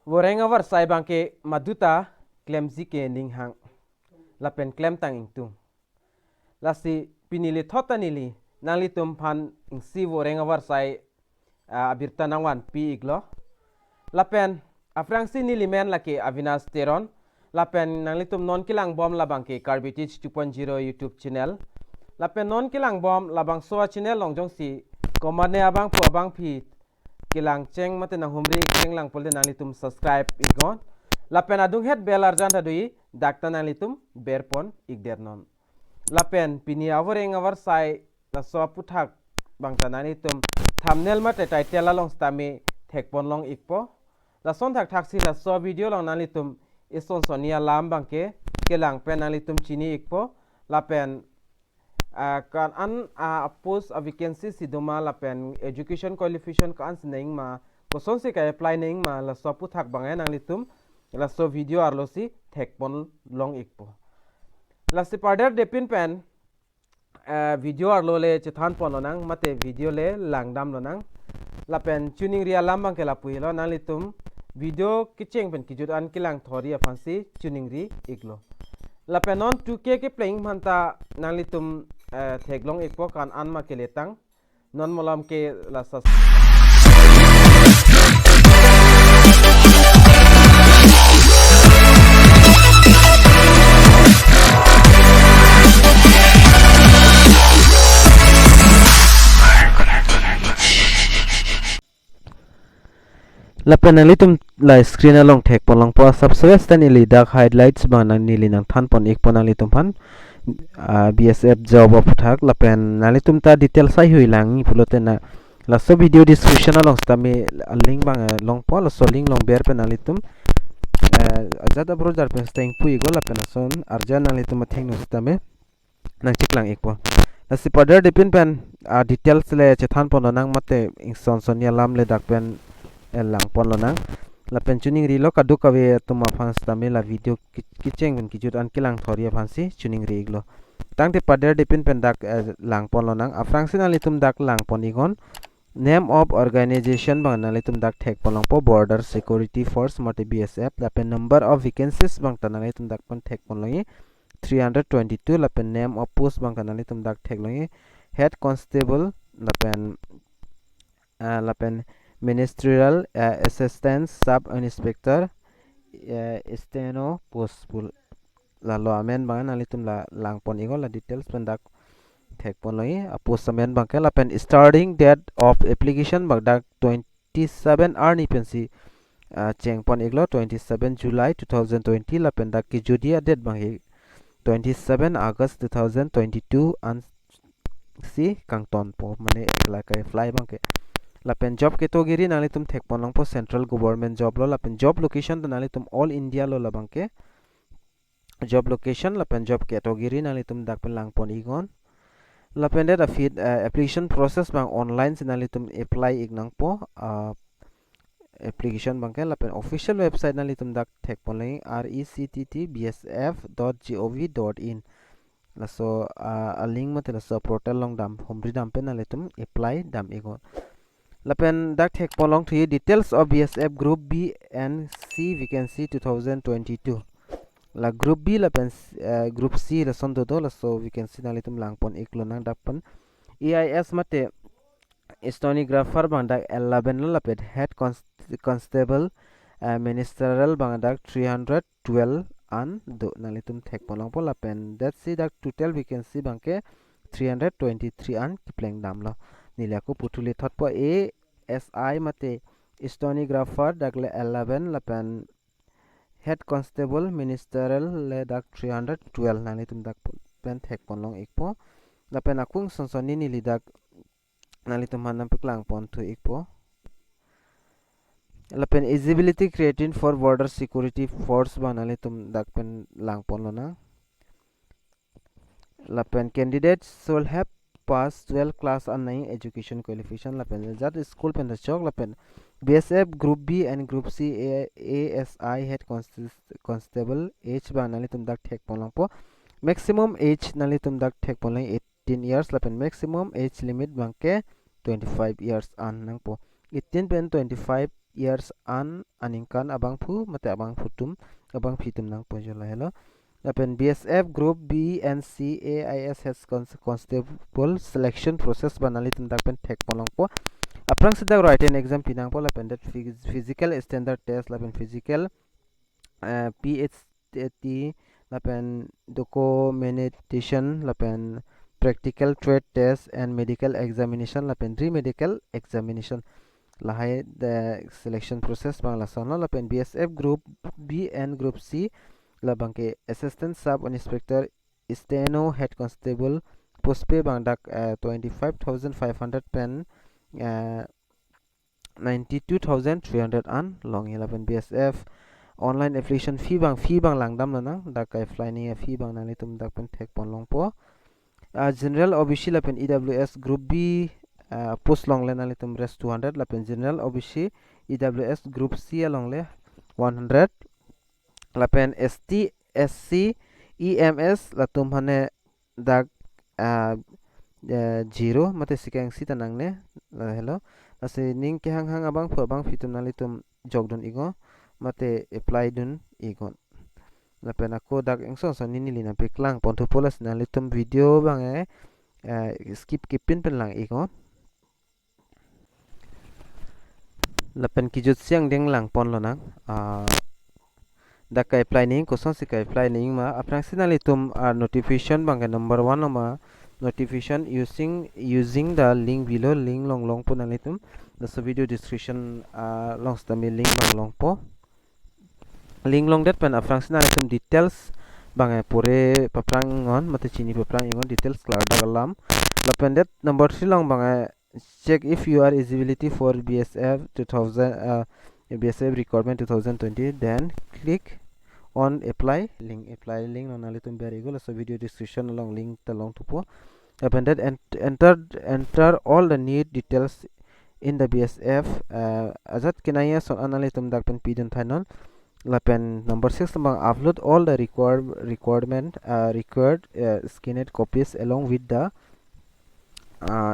Worenga war sai bangke maduta klem zike ning hang lapen klem tang ingtung lasi pinili thota nili nangli tum phan ingsi worenga war sai abirta nangwan pi iglo lapen afrangsi nili men laki Avinas Teron lapen nangli tum non kilang bom labangke Karbi 2.0 YouTube channel lapen non kilang bom labang soa channel longjong si komane abang pu abang pi kilang cheng mate nang humri cheng lang polde nang litum subscribe igon lapen adung het bell arjan tadui dakta nang litum berpon igdernon lapen pini avoreng avar sai la so puthak bangta nang litum thumbnail mate title along stami thekpon long ikpo la son thak thak si la so video long nang litum ison sonia lam bangke kilang pen nang litum chini ikpo lapen kan an post a vacancy sidoma lapen education qualification kan sing ma koson se ka apply ning ma la so puthak bangai nang litum la so video arlo si thekpon long ikpo la si parder depin pen video arlo le chethan pon nang mate video le langdam lo nang lapen tuning ria lambang ke la pui lo nang litum video kicheng pen kijut an kilang thori afansi tuning ri iglo lapen non 2k ke playing manta nang litum theklong ekpo kan anma ke letang non molam ke la sas lapen litum la screen along thek polong po subscribe stan ili dak highlights bang nang nili nang than pon ek pon nang litum phan BSF job of thak lapen nalitum ta detail sai hui lang pulote na la so video description along stami link bang long po la so link long ber pe nalitum ajada browser pe steng pui go lapen son arja nalitum theng no stame nang chiklang ekpo la si pader depin pen details le chethan pon nang mate ingson sonia lam le dak pen lang pon lo nang la pensioning ri lo kadu kawe tuma fans tame la video kicheng ben kijut an kilang thoria fansi tuning ri iglo tang te pader depin pen dak lang pon lo nang afrangsin alitum dak lang pon igon name of organization bang nalitum dak thek polong po border security force mate BSF la pen number of vacancies bang tanalitum dak pon thek pon longi 322 la pen name of post bang tanalitum dak thek longi head constable la pen ministerial assistant sub inspector steno postful la lo amen bang nalitum la lang pon igo la details pendak thek pon loi post amen bang la pen starting date of application bang dak 27 arni pensi cheng pon iglo 27 July 2020 la pen dak ki judia date bang 27 August 2022 an si kangton po mane ekla kai fly bang ke lapen job category nalitum thek ponlang po central government job lo lapen job location nalitum all India lo labangke job location lapen job category nalitum dak pelang pon igon lapen da feed application process bang online nalitum apply ignang po application bangke lapen official website nalitum dak thek ponlang recttbsf.gov.in laso a link mate laso portal long dam homri dam pen nalitum apply dam igon lapen dak thek polong thi details of BSF group B and C vacancy 2022 la group B lapen group C la son do la so vacancy nalitum langpon eklo nang dakpan EIS mate stenographer bang dak 11 la lapet head constable ministerial bang dak 312 an do nalitum thek polong po lapen that see dak total vacancy bangke 323 an kipleng dam lo nilaku putuli thotpo ASI mate stenographer dakle 11 lapen head constable ministerial le dak 312 nani tum dak pen thek ponlong ikpo lapen akung sonsoni ni lidak nali tum hanam piklang pon thu ikpo lapen eligibility created for border security force banali tum dak pen lang pon lona lapen candidates should have pass 12 class and 9 education qualification lapen that school pen the chok lapen BSF group B and group C ASI head constable age ba nalitum dak thek ponlang po maximum age nalitum dak thek ponlang 18 years lapen maximum age limit bangke 25 years an nang po 18 pen 25 years aningkan abang phu mate abang phutum abang phitum nang pojola hello lapen BSF Group B and C AIS has constable selection process banali tum dakpen thek polong po aprang sidak write an exam pinang po lapen that physical standard test lapen physical PHT lapen documentation lapen practical trade test and medical examination lapen re-medical examination lahai the selection process bang lasono lapen BSF Group B and Group C labang ke assistant sub inspector steno head constable postpay bang dak 25,500 pen 92,300 an long 11 BSF online application fee bang langdam na dak kai fly ni fee bang nani tum dak pen thek pon long po general OBC lapen EWS Group B post long le nali tum rest 200 lapen general OBC EWS Group C along le 100 lapen ST SC EMS latum hane dak 0 mate sikang si tanang ne hello nasi ning kehang abang phu abang fitum nali tum jogdon igo mate apply dun igon lapen ako dak engson son nini lina piklang pontu polas nali tum video bang skip kipin pen lang igon lapen kijut siang deng lang pon lo nang dak kai apply ning koson si kai apply ning ma aprang sinali tum notification bang number 1 ma notification using the link below link long po nali tum the video description long stami link bang long po link long dat pen aprang sinali tum details bang pure paprang ngon mate chini paprang ingon details klar dagalam lapen dat number 3 long bang check if you are eligibility for BSF 2000 BSF Recruitment 2020 then click on apply link on alitum berigo so video description along link along to po lapen that enter all the need details in the BSF azat kinaya son analitum dakpen pidon thanon lapen number 6 bang upload all the required scanned copies along with the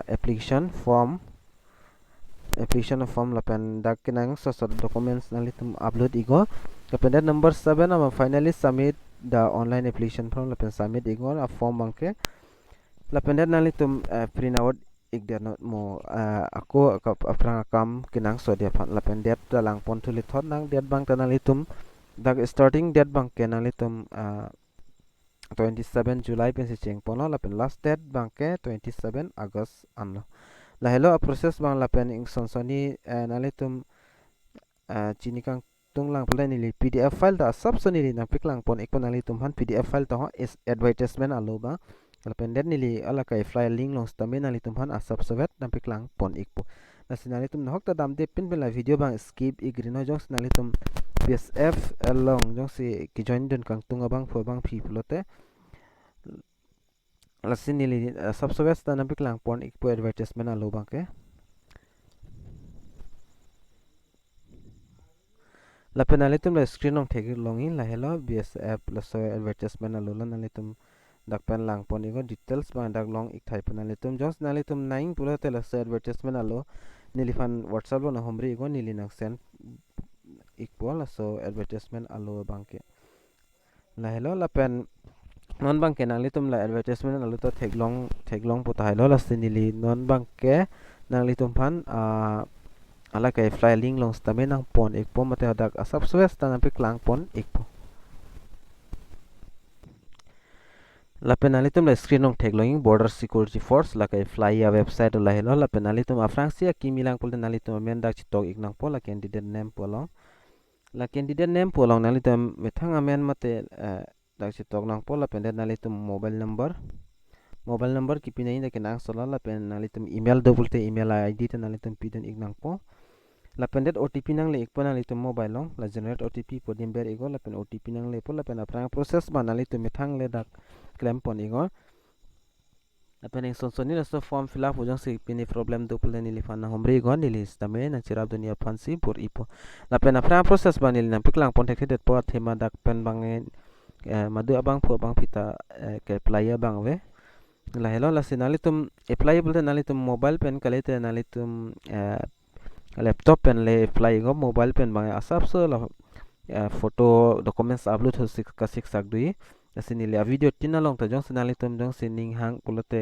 application form lapen dak kinang so documents nalitum upload igo lapen that number 7 finally submit the online application form lapen submit igo a form bangke lapen that nalitum print out igder not mo ako aprang akam kinang so dia lapen that dalang pon tulit thot nang that bang tanalitum dak starting date bang kenalitum 27 July pen si cheng pono lapen last date bang ke 27 August anlo la hello a process bang lapen ing sonsoni nalitum chini kang tung lang pula ni PDF file da sub soni ni nang piklang pon ikon nalitum han PDF file to is advertisement alo ba lapen den ni ala kai file link long stamen nalitum han a sub savet nang piklang pon ikpo nasinalitum na hokta dam de pin bela video bang skip igrino jongs nalitum BSF along jong si ki join den kang tung abang pho bang phi plote lasin ni subscribe sta nang piklang pon ikpo advertisement alo bang ke lapen nalitum la screen ong thegi longin la hello BSF la so advertisement alo la nalitum dakpen lang pon igo details bang dak long ik thai pon nalitum jongs nalitum naing pulote la so advertisement alo nilifan WhatsApp lo na homri igo nilinak send equal so advertisement alo bangke la hello la pen non bangke nalitum la advertisement alo to theglong puta hello la sinili non bangke nalitum phan ala kai fly link long stame nang pon ekpo mate dak asap swes tan pe klang pon ekpo la penalitum la screen ong theglong border security force la kai fly ya website la hello la penalitum afrangsia kimilang pol nalitum men dak chitok iknang po la candidate name polong la candidate name polong nalitum methang amen mate dak chitok nang po la pen nalitum mobile number kipinai da kenang sola la pen nalitum email double email id ta nalitum pidon iknang po la pen OTP nang le ikpo nalitum mobile long la generate OTP podim ber ego la pen OTP nang le po la pen aprang process ba nalitum methang le dak claim pon ego la pen sonsoni la so form fill up ujang se pini problem do pole ni lifan na hombre ego ni list tame na chirab dunia fancy por ipo la pen aprang process ba ni na piklang pon tektet po thema dak pen bangen madu abang pho bang pita ke player bang we la hello la sinalitum applicable nalitum mobile pen kalete nalitum laptop pen le apply go mobile pen bang asap so la photo documents upload ho sik ka sik sak dui asini le video tina long ta jong sinali tum jong sining hang pulote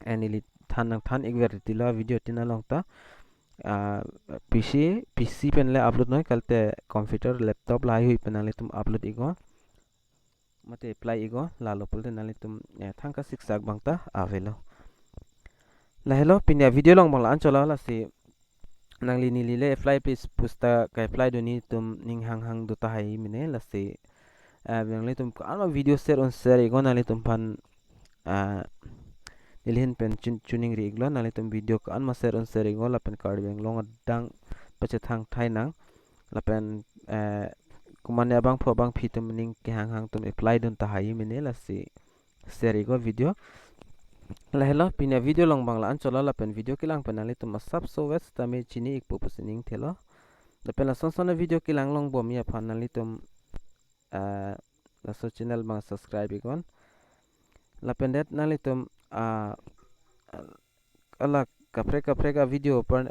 anili than ekver tila video tina long ta PC pen le upload noi kalte computer laptop lai hui penali tum upload igo mate apply igo lalo pulte nali tum thangka sik sak bangta avelo la hello pinya video long bang la anchola la si nangli nili le apply pis pusta ka apply doni tum ning hang duta hai mine la si nangli tum alma video share on share igo nali tum pan nilhin pen tuning ri iglo nali tum video ka alma share on share igo la pen card bang long dang pache thang thai nang la pen kumane abang pho bang phitum ning hang tum apply don ta hai mine la si share igo video la hello pinya video long bang la anchola la pen video kilang penali tum sub so west tame chini ik pupusining thelo la pen la son video kilang long bom ya phanali tum la so channel bang subscribe ikon la pen det nali tum ala kapre ka video pan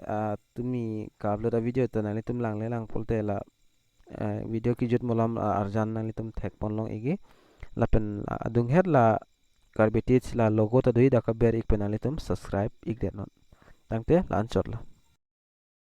tumi ka upload video to nali tum lang le lang polte la video ki jut molam arjan nali tum thek pon long igi la pen adung her la Karbi la logo ta doi da ka ber ik penali tum subscribe ik det non tangte lan chot la